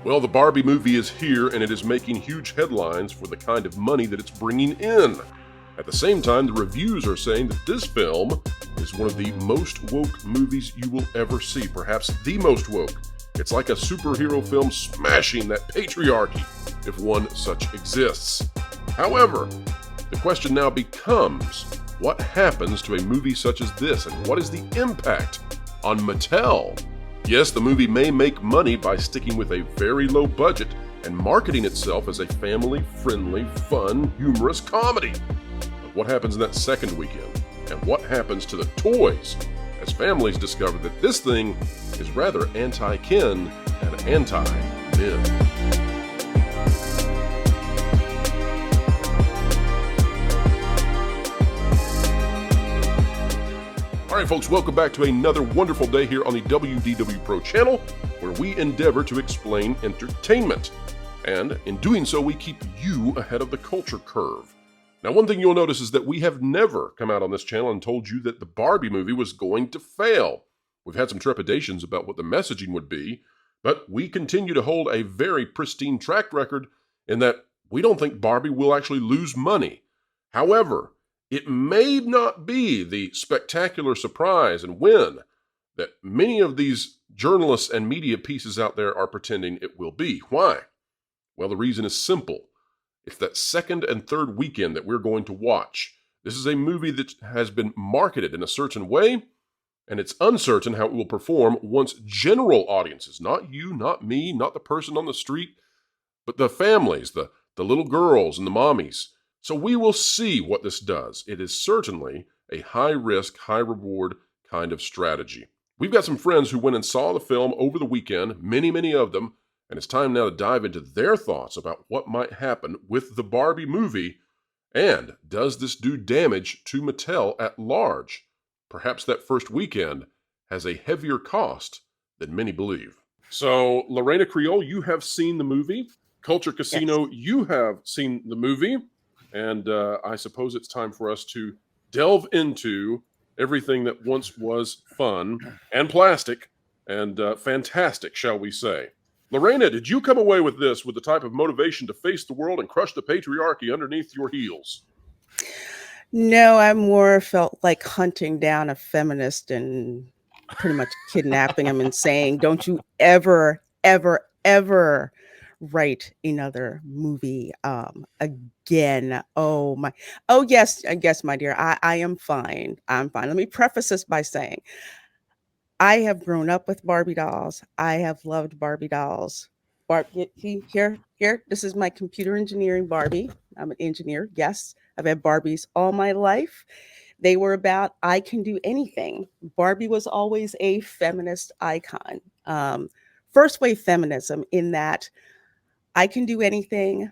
Well, the Barbie movie is here and it is making huge headlines for the kind of money that it's bringing in. At the same time, the reviews are saying that this film is one of the most woke movies you will ever see, perhaps the most woke. It's like a superhero film smashing that patriarchy, if one such exists. However, the question now becomes, what happens to a movie such as this, and what is the impact on Mattel? Yes, the movie may make money by sticking with a very low budget and marketing itself as a family-friendly, fun, humorous comedy. But what happens in that second weekend? And what happens to the toys as families discover that this thing is rather anti-kin and anti-men? All right, folks, welcome back to another wonderful day here on the WDW Pro channel, where we endeavor to explain entertainment. And in doing so, we keep you ahead of the culture curve. Now, one thing you'll notice is that we have never come out on this channel and told you that the Barbie movie was going to fail. We've had some trepidations about what the messaging would be, but we continue to hold a very pristine track record in that we don't think Barbie will actually lose money. However, it may not be the spectacular surprise and win that many of these journalists and media pieces out there are pretending it will be. Why? Well, the reason is simple. It's that second and third weekend that we're going to watch. This is a movie that has been marketed in a certain way, and it's uncertain how it will perform once general audiences, not you, not me, not the person on the street, but the families, the little girls and the mommies. So we will see what this does. It is certainly a high-risk, high-reward kind of strategy. We've got some friends who went and saw the film over the weekend, many of them, and it's time now to dive into their thoughts about what might happen with the Barbie movie, and does this do damage to Mattel at large? Perhaps that first weekend has a heavier cost than many believe. So, Lorena Creole, you have seen the movie. Culture Casino, Yes. you have seen the movie. And I suppose it's time for us to delve into everything that once was fun and plastic and fantastic, shall we say. Lorena, did you come away with this with the type of motivation to face the world and crush the patriarchy underneath your heels? No, I more felt like hunting down a feminist and pretty much kidnapping him and saying, don't you ever, ever write another movie again. Oh my. Oh yes, I guess, my dear, I am fine. I'm fine. Let me preface this by saying I have grown up with Barbie dolls. I have loved Barbie dolls. Here. This is my computer engineering Barbie. I'm an engineer. Yes, I've had Barbies all my life. They were about I can do anything. Barbie was always a feminist icon. First wave feminism, in that I can do anything.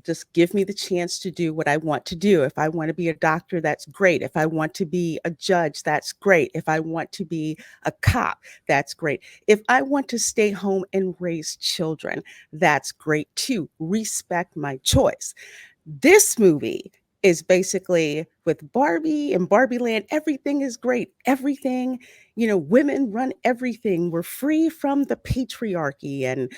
Just give me the chance to do what I want to do. If I want to be a doctor, that's great. If I want to be a judge, that's great. If I want to be a cop, that's great. If I want to stay home and raise children, that's great too. Respect my choice. This movie is basically with Barbie and Barbie Land. Everything is great. Everything, women run everything. We're free from the patriarchy, and,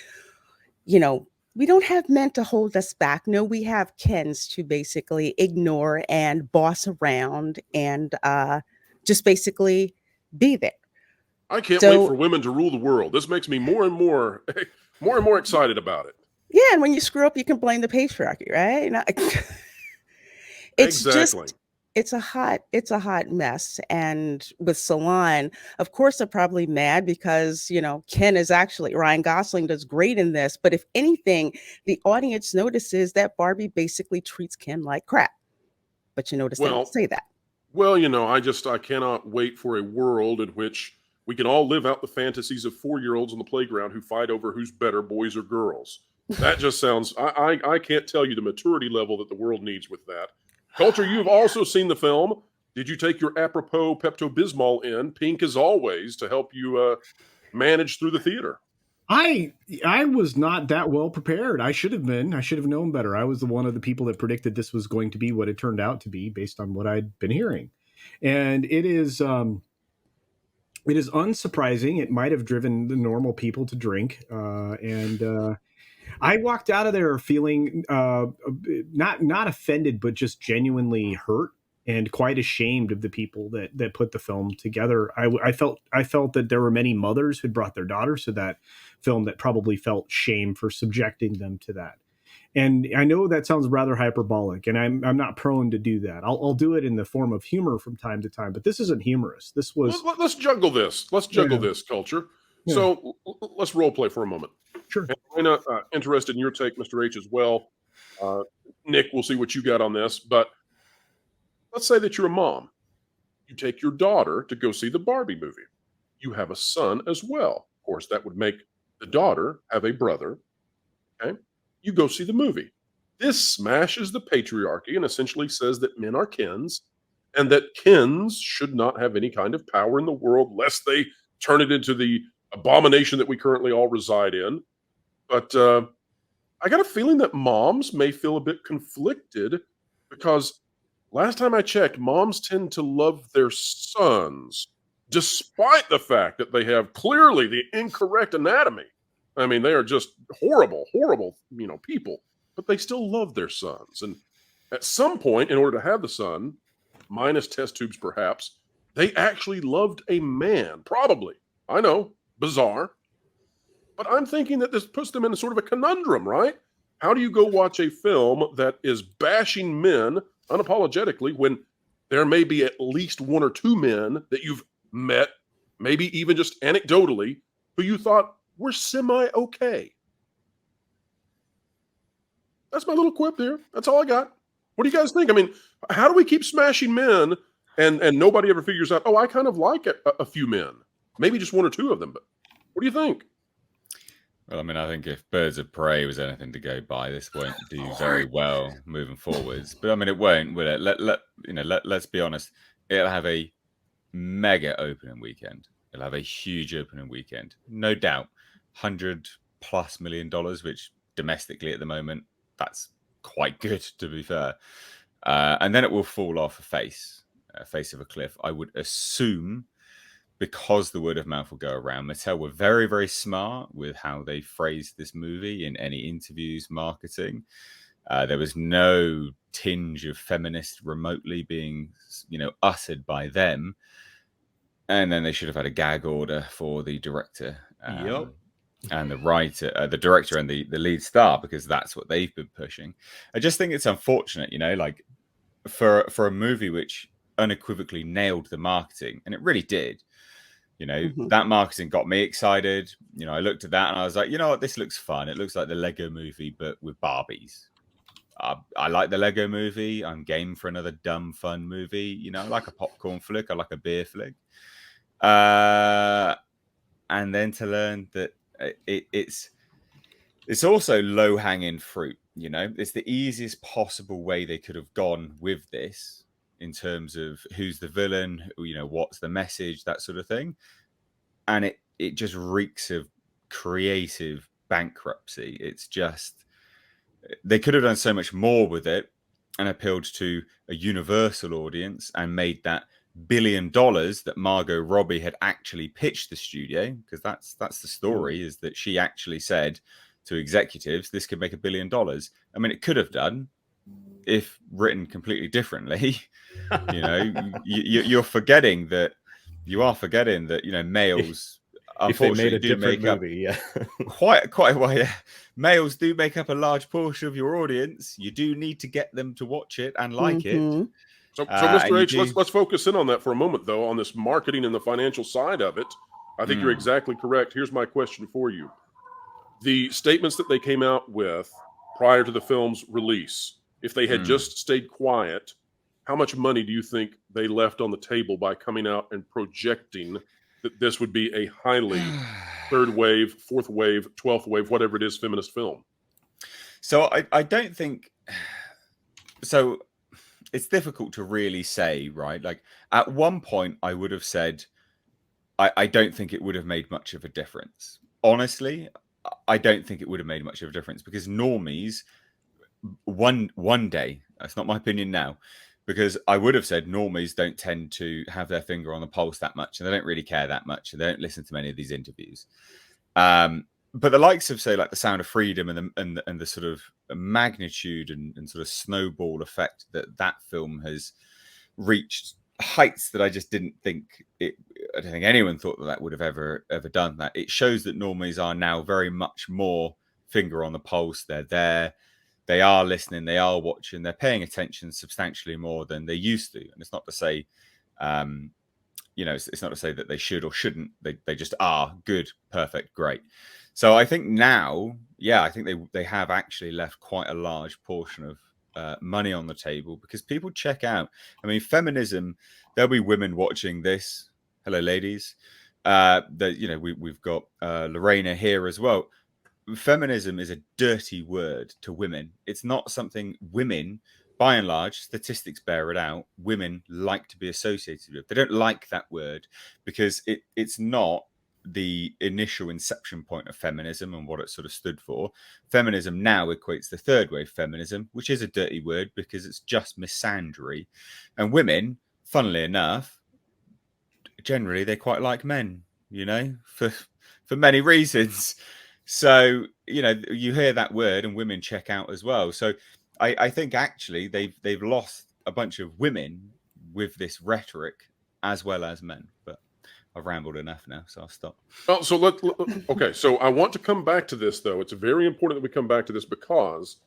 we don't have men to hold us back. No, we have Kens to basically ignore and boss around and just basically be there. I can't wait for So, women to rule the world. This makes me more and more excited about it. yeah, and when you screw up, you can blame the patriarchy, right? It's Exactly. just it's a hot mess. And with Salon, of course, they're probably mad because Ken is actually Ryan Gosling does great in this. But if anything, the audience notices that Barbie basically treats Ken like crap. But you notice they don't Well, say that. Well, I cannot wait for a world in which we can all live out the fantasies of 4-year-olds on the playground who fight over who's better, boys or girls. That just sounds, I can't tell you the maturity level that the world needs with that. Culture, you've also seen the film. Did you take your apropos Pepto-Bismol in, pink as always, to help you manage through the theater? I was not that well prepared. I should have been. I should have known better. I was the one of the people that predicted this was going to be what it turned out to be based on what I'd been hearing. And it is It is unsurprising. It might have driven the normal people to drink, and I walked out of there feeling not offended, but just genuinely hurt and quite ashamed of the people that put the film together. I felt that there were many mothers who brought their daughters to that film that probably felt shame for subjecting them to that. And I know that sounds rather hyperbolic, and I'm not prone to do that. I'll do it in the form of humor from time to time, but this isn't humorous. This was Let's juggle this. Let's juggle this, Culture. Yeah. So let's role play for a moment. Sure. And Lorena, interested in your take, Mr. H, as well. Nick, we'll see what you got on this. But let's say that you're a mom. You take your daughter to go see the Barbie movie. You have a son as well. Of course, that would make the daughter have a brother. Okay. You go see the movie. This smashes the patriarchy and essentially says that men are kins and that kins should not have any kind of power in the world lest they turn it into the abomination that we currently all reside in. But I got a feeling that moms may feel a bit conflicted because last time I checked, moms tend to love their sons, despite the fact that they have clearly the incorrect anatomy. I mean, they are just horrible, horrible, people, but they still love their sons. And at some point, in order to have the son, minus test tubes perhaps, they actually loved a man, probably. I know, bizarre. But I'm thinking that this puts them in a sort of a conundrum, right? How do you go watch a film that is bashing men unapologetically when there may be at least one or two men that you've met, maybe even just anecdotally, who you thought were semi-okay? That's my little quip there. That's all I got. What do you guys think? I mean, how do we keep smashing men and nobody ever figures out, oh, I kind of like a few men, maybe just one or two of them. But what do you think? Well, I mean, I think if Birds of Prey was anything to go by, this won't do very well moving forwards. But I mean, it won't, will it? Let's be honest. It'll have a mega opening weekend. It'll have a huge opening weekend, no doubt. $100+ million, which domestically at the moment, that's quite good, to be fair. And then it will fall off a face of a cliff. I would assume, because the word of mouth will go around. Mattel were very, very smart with how they phrased this movie in any interviews, marketing. There was no tinge of feminist remotely being, uttered by them. And then they should have had a gag order for the director and the writer, the director and the lead star, because that's what they've been pushing. I just think it's unfortunate, like for a movie which unequivocally nailed the marketing, and it really did. That marketing got me excited. I looked at that and I was like, you know what, this looks fun. It looks like the Lego movie, but with Barbies. I like the Lego movie. I'm game for another dumb, fun movie. I like a popcorn flick. I like a beer flick. And then to learn that it's also low-hanging fruit. It's the easiest possible way they could have gone with this, in terms of who's the villain, what's the message, that sort of thing. And it just reeks of creative bankruptcy. It's just, they could have done so much more with it and appealed to a universal audience and made that $1 billion that Margot Robbie had actually pitched the studio, because that's the story, is that she actually said to executives, this could make $1 billion. I mean, it could have done, if written completely differently. You're forgetting that males, if they made unfortunately, a do different make up movie, quite a way. Males do make up a large portion of your audience. You do need to get them to watch it and like it. So Mr. H, let's focus in on that for a moment, though, on this marketing and the financial side of it. I think you're exactly correct. Here's my question for you. The statements that they came out with prior to the film's release, if they had just stayed quiet, how much money do you think they left on the table by coming out and projecting that this would be a highly third wave, fourth wave, 12th wave, whatever it is, feminist film? So I don't think... So it's difficult to really say, right? Like, at one point, I would have said, I don't think it would have made much of a difference. Honestly, I don't think it would have made much of a difference, because normies, one day, that's not my opinion now, because I would have said normies don't tend to have their finger on the pulse that much, and they don't really care that much, and they don't listen to many of these interviews. But the likes of, say, like The Sound of Freedom and the sort of magnitude and sort of snowball effect that film has reached heights that I just didn't think I don't think anyone thought that would have ever done that. It shows that normies are now very much more finger on the pulse. They're there. They are listening. They are watching. They're paying attention substantially more than they used to. And it's not to say, it's not to say that they should or shouldn't. They just are good, perfect, great. So I think now, I think they have actually left quite a large portion of money on the table, because people check out. I mean, feminism. There'll be women watching this. Hello, ladies. We've got Lorena here as well. Feminism is a dirty word to women. It's not something women, by and large, statistics bear it out, women like to be associated with. They don't like that word because it's not the initial inception point of feminism and what it sort of stood for. Feminism now equates to third wave feminism, which is a dirty word because it's just misandry. And women, funnily enough, generally they quite like men, for many reasons. So, you hear that word and women check out as well. So I think actually they've lost a bunch of women with this rhetoric as well as men. But I've rambled enough now, so I'll stop. Oh, so okay. So I want to come back to this, though. It's very important that we come back to this because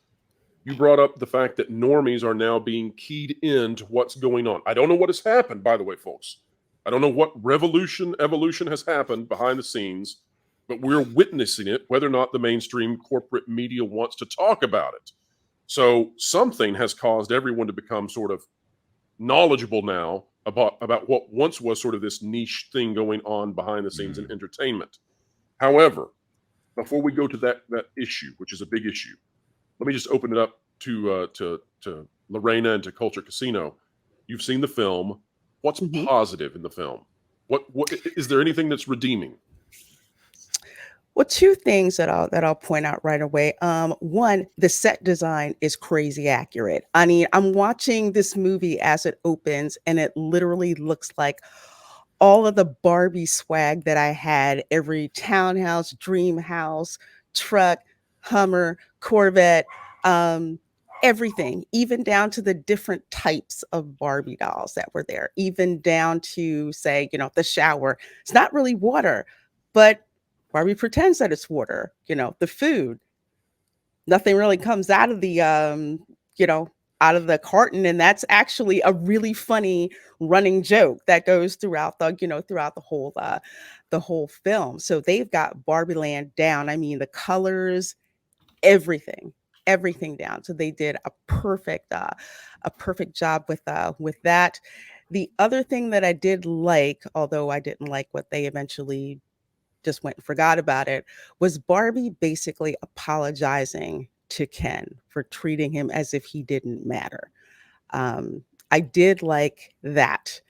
you brought up the fact that normies are now being keyed into what's going on. I don't know what has happened, by the way, folks. I don't know what evolution has happened behind the scenes, but we're witnessing it, whether or not the mainstream corporate media wants to talk about it. So something has caused everyone to become sort of knowledgeable now about what once was sort of this niche thing going on behind the scenes in entertainment. However, before we go to that issue, which is a big issue, let me just open it up to Lorena and to Culture Casino. You've seen the film. What's positive in the film? What is there anything that's redeeming? Well, two things that I'll point out right away. One, the set design is crazy accurate. I mean, I'm watching this movie as it opens, and it literally looks like all of the Barbie swag that I had, every townhouse, dream house, truck, Hummer, Corvette, everything, even down to the different types of Barbie dolls that were there, even down to, say, the shower. It's not really water, but Barbie pretends that it's water. The food, nothing really comes out of the, out of the carton. And that's actually a really funny running joke that goes throughout the whole film. So they've got Barbie Land down. I mean, the colors, everything down. So they did a perfect job with that. The other thing that I did like, although I didn't like what they eventually just went and forgot about it, was Barbie basically apologizing to Ken for treating him as if he didn't matter. I did like that,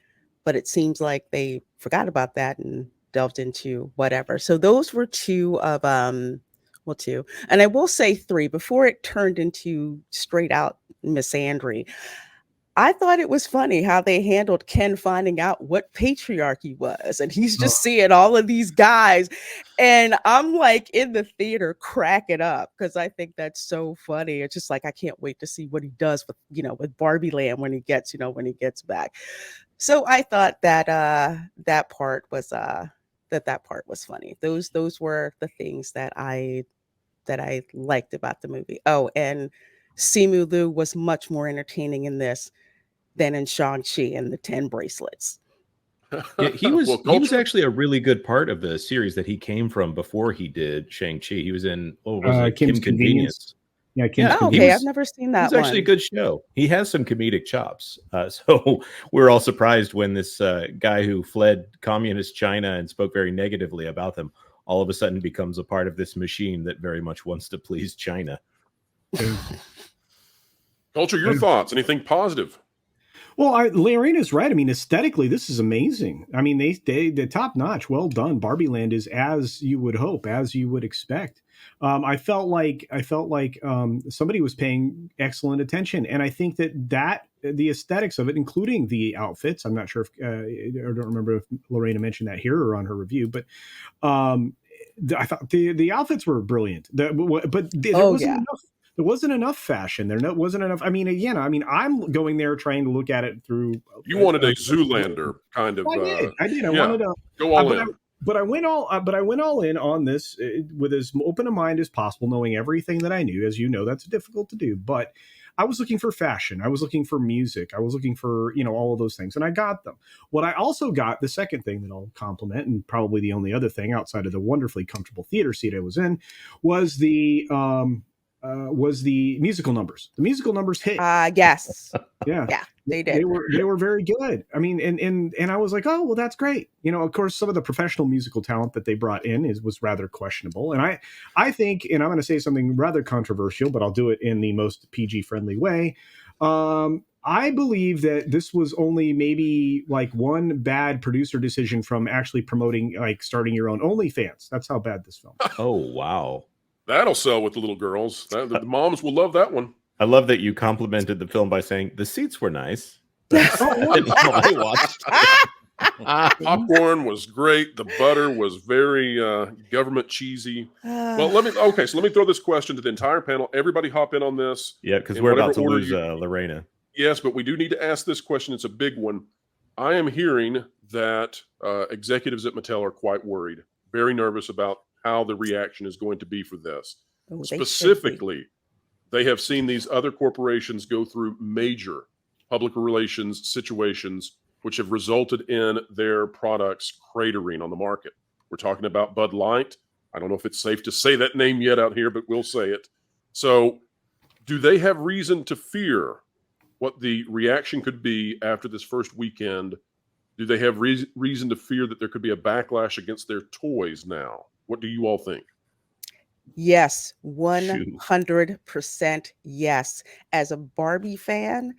but it seems like they forgot about that and delved into whatever. So those were two. And I will say three before it turned into straight out misandry. I thought it was funny how they handled Ken finding out what patriarchy was. And he's just seeing all of these guys. And I'm like in the theater cracking up because I think that's so funny. It's just like, I can't wait to see what he does with, with Barbie Land when he gets back. So I thought that that part was funny. Those were the things that I liked about the movie. Oh, and Simu Liu was much more entertaining in this than in Shang-Chi and the 10 bracelets. Yeah, he was actually a really good part of the series that he came from before he did Shang-Chi. He was in Kim's Convenience. Yeah, okay, I've never seen that. It's actually a good show. He has some comedic chops. So we're all surprised when this guy who fled communist China and spoke very negatively about them all of a sudden becomes a part of this machine that very much wants to please China. Culture, your thoughts? Anything positive? Well, Lorena's right. I mean, aesthetically, this is amazing. I mean, they're top notch. Well done. Barbie Land is as you would hope, as you would expect. I felt like somebody was paying excellent attention, and I think that the aesthetics of it, including the outfits. I'm not sure if I don't remember if Lorena mentioned that here or on her review, but I thought the outfits were brilliant. There wasn't enough. There wasn't enough fashion. Wasn't enough. I mean, again, I'm going there trying to look at it through. You wanted a Zoolander kind of. I did. I yeah, wanted to go all in. But I went all in on this with as open a mind as possible, knowing everything that I knew. As you know, that's difficult to do. But I was looking for fashion. I was looking for music. I was looking for, all of those things. And I got them. What I also got, the second thing that I'll compliment, and probably the only other thing outside of the wonderfully comfortable theater seat I was in, was the musical numbers. The musical numbers hit. Yes. Yeah. Yeah, they did. They were very good. I mean, and I was like, oh, well, that's great. Of course, some of the professional musical talent that they brought in was rather questionable. And I think, and I'm going to say something rather controversial, but I'll do it in the most PG friendly way. I believe that this was only maybe like one bad producer decision from actually promoting, like starting your own OnlyFans. That's how bad this film. Oh, wow. That'll sell with the little girls. The moms will love that one. I love that you complimented the film by saying the seats were nice. I watched. Popcorn was great. The butter was very government cheesy. Well, let me throw this question to the entire panel. Everybody hop in on this. Yeah, because we're about to lose Lorena. Yes, but we do need to ask this question. It's a big one. I am hearing that executives at Mattel are quite worried, very nervous about how the reaction is going to be for this. Specifically, they have seen these other corporations go through major public relations situations which have resulted in their products cratering on the market. We're talking about Bud Light. I don't know if it's safe to say that name yet out here, but we'll say it. So do they have reason to fear what the reaction could be after this first weekend? Do they have reason to fear that there could be a backlash against their toys now? What do you all think? Yes, 100% yes. As a Barbie fan,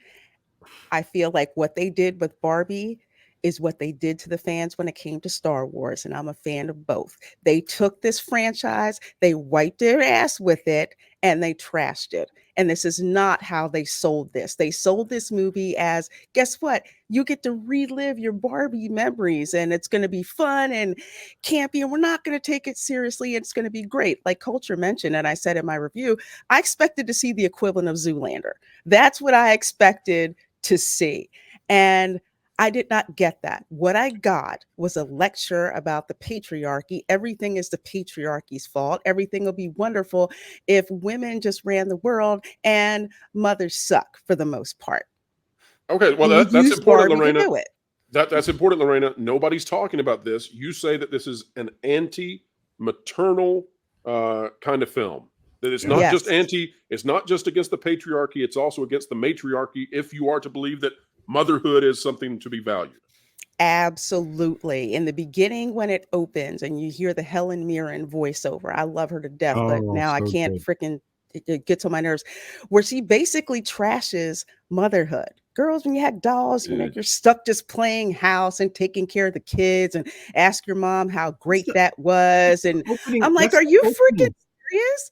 I feel like what they did with Barbie is what they did to the fans when it came to Star Wars, and I'm a fan of both. They took this franchise, they wiped their ass with it, and they trashed it. And this is not how they sold this. They sold this movie as, guess what? You get to relive your Barbie memories, and it's going to be fun and campy, and we're not going to take it seriously. It's going to be great. Like Culture mentioned, and I said in my review, I expected to see the equivalent of Zoolander. That's what I expected to see. And I did not get that. What I got was a lecture about the patriarchy. Everything is the patriarchy's fault. Everything will be wonderful if women just ran the world, and mothers suck for the most part. Okay, well, that's important, Lorena. That's important, Lorena. Nobody's talking about this. You say that this is an anti-maternal kind of film. That it's not just it's not just against the patriarchy, it's also against the matriarchy, if you are to believe that motherhood is something to be valued. Absolutely. In the beginning, when it opens and you hear the Helen Mirren voiceover, I love her to death, but now I can't freaking, it gets on my nerves, where she basically trashes motherhood. Girls, when you had dolls, you're stuck just playing house and taking care of the kids, and ask your mom how great that was. And I'm like, are you freaking serious?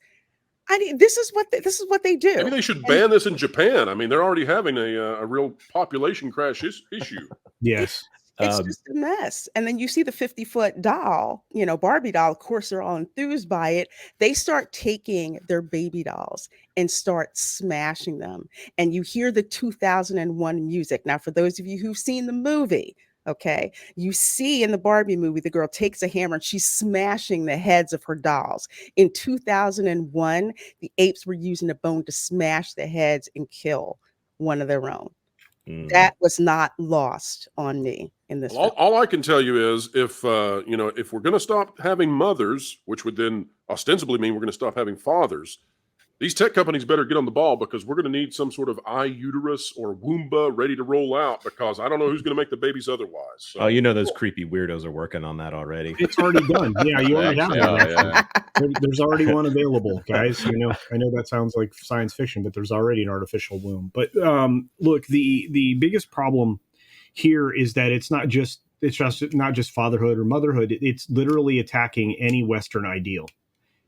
This is what they do. Maybe they should ban this in Japan. I mean, they're already having a real population crash issue. Yes. It's just a mess. And then you see the 50-foot doll, Barbie doll. Of course, they're all enthused by it. They start taking their baby dolls and start smashing them. And you hear the 2001 music. Now, for those of you who've seen the movie, okay, you see in the Barbie movie, the girl takes a hammer and she's smashing the heads of her dolls. In 2001, the apes were using a bone to smash the heads and kill one of their own. That was not lost on me in this. All I can tell you is if we're going to stop having mothers, which would then ostensibly mean we're going to stop having fathers, these tech companies better get on the ball, because we're going to need some sort of iUterus or Woomba ready to roll out, because I don't know who's going to make the babies otherwise. So. Those creepy weirdos are working on that already. It's already done. Yeah, you already have one. Yeah. There's already one available, guys. I know that sounds like science fiction, but there's already an artificial womb. But look, the biggest problem here is that it's not just fatherhood or motherhood. It's literally attacking any Western ideal.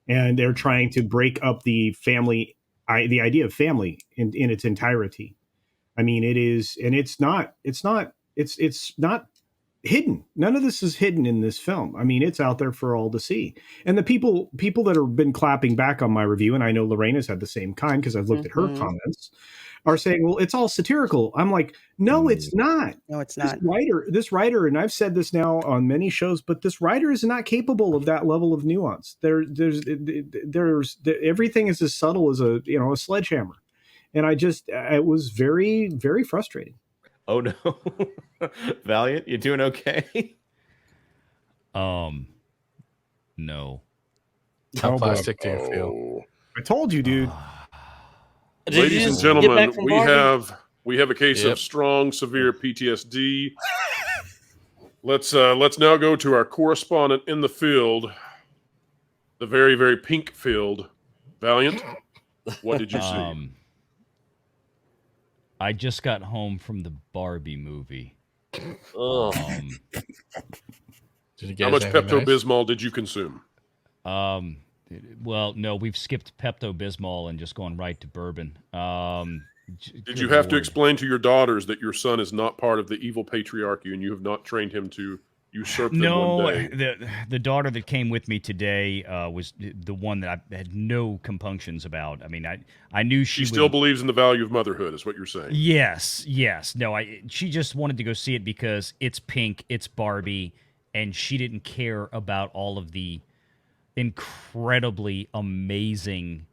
and they're trying to break up the family, the idea of family in its entirety. I mean, it is, and it's not hidden. None of this is hidden in this film. I mean, it's out there for all to see. And the people that have been clapping back on my review, and I know Lorena's had the same kind because I've looked at her comments, are saying, well, it's all satirical. I'm like, no, it's not. No, it's not. This writer, and I've said this now on many shows, but this writer is not capable of that level of nuance. There's everything is as subtle as a sledgehammer. And it was very, very frustrating. Oh no. Valiant, you doing okay? No. How plastic do you feel? I told you, dude. Ladies and gentlemen, we have a case of strong, severe PTSD. Let's now go to our correspondent in the field, the very, very pink field. Valiant, what did you see? I just got home from the Barbie movie. Did you get How much anything Pepto-Bismol did you consume? Well, no, we've skipped Pepto-Bismol and just gone right to bourbon. Did you have to explain to your daughters that your son is not part of the evil patriarchy and you have not trained him to usurp them one day? The daughter that came with me today was the one that I had no compunctions about. I mean, I knew she still believes in the value of motherhood, is what you're saying. Yes. No, she just wanted to go see it because it's pink, it's Barbie, and she didn't care about all of the incredibly amazing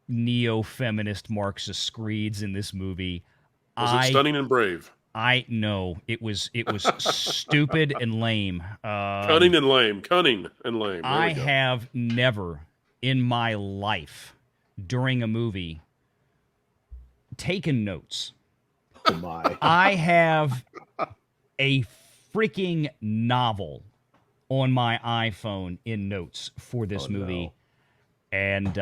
neo-feminist Marxist screeds in this movie. Was it stunning and brave? I know it was stupid and lame. Cunning and lame. I have never in my life during a movie taken notes. Oh my. I have a freaking novel on my iPhone in notes for this movie. No. And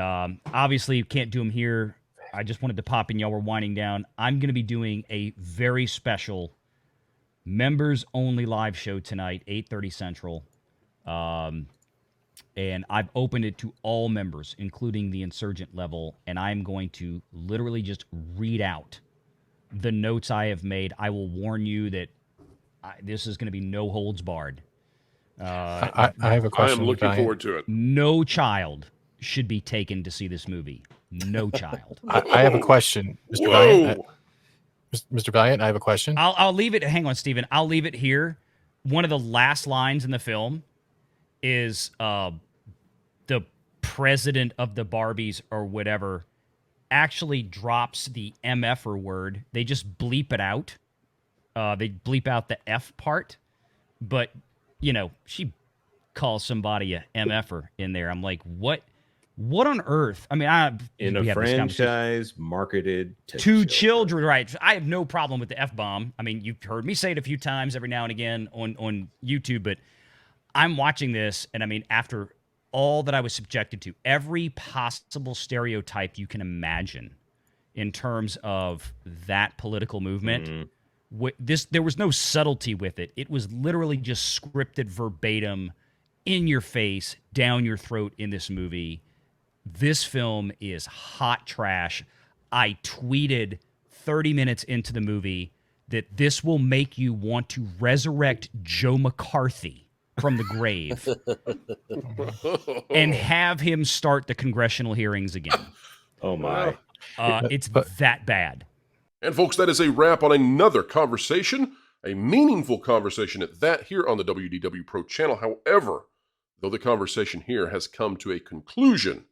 obviously you can't do them here. I just wanted to pop in. Y'all were winding down. I'm going to be doing a very special members-only live show tonight, 8:30 Central. And I've opened it to all members, including the insurgent level, and I'm going to literally just read out the notes I have made. I will warn you that this is going to be no holds barred. I have a question. I am looking forward to it. No child should be taken to see this movie. No child. I have a question, Mr. Valiant. Mr. Valiant, I have a question. I'll leave it. Hang on, Steven. I'll leave it here. One of the last lines in the film is the president of the Barbies or whatever actually drops the MFer word. They just bleep it out. They bleep out the F part. But, she calls somebody a MFer in there. I'm like, what? What on earth? I mean, in a franchise marketed to children, right? I have no problem with the F-bomb. I mean, you've heard me say it a few times every now and again on YouTube, but I'm watching this, and I mean, after all that I was subjected to, every possible stereotype you can imagine in terms of that political movement, there was no subtlety with it. It was literally just scripted verbatim, in your face, down your throat in this movie. This film is hot trash. I tweeted 30 minutes into the movie that this will make you want to resurrect Joe McCarthy from the grave and have him start the congressional hearings again. Oh, my. It's that bad. And, folks, that is a wrap on another conversation, a meaningful conversation at that, here on the WDW Pro channel. However, though the conversation here has come to a conclusion,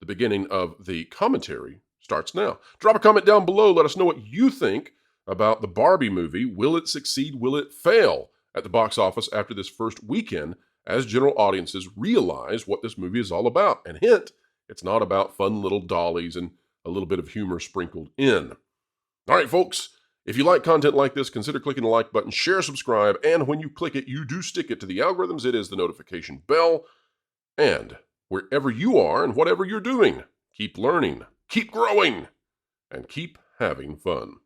the beginning of the commentary starts now. Drop a comment down below. Let us know what you think about the Barbie movie. Will it succeed? Will it fail at the box office after this first weekend as general audiences realize what this movie is all about? And hint, it's not about fun little dollies and a little bit of humor sprinkled in. All right, folks, if you like content like this, consider clicking the like button, share, subscribe, and when you click it, you do stick it to the algorithms. It is the notification bell. And wherever you are and whatever you're doing, keep learning, keep growing, and keep having fun.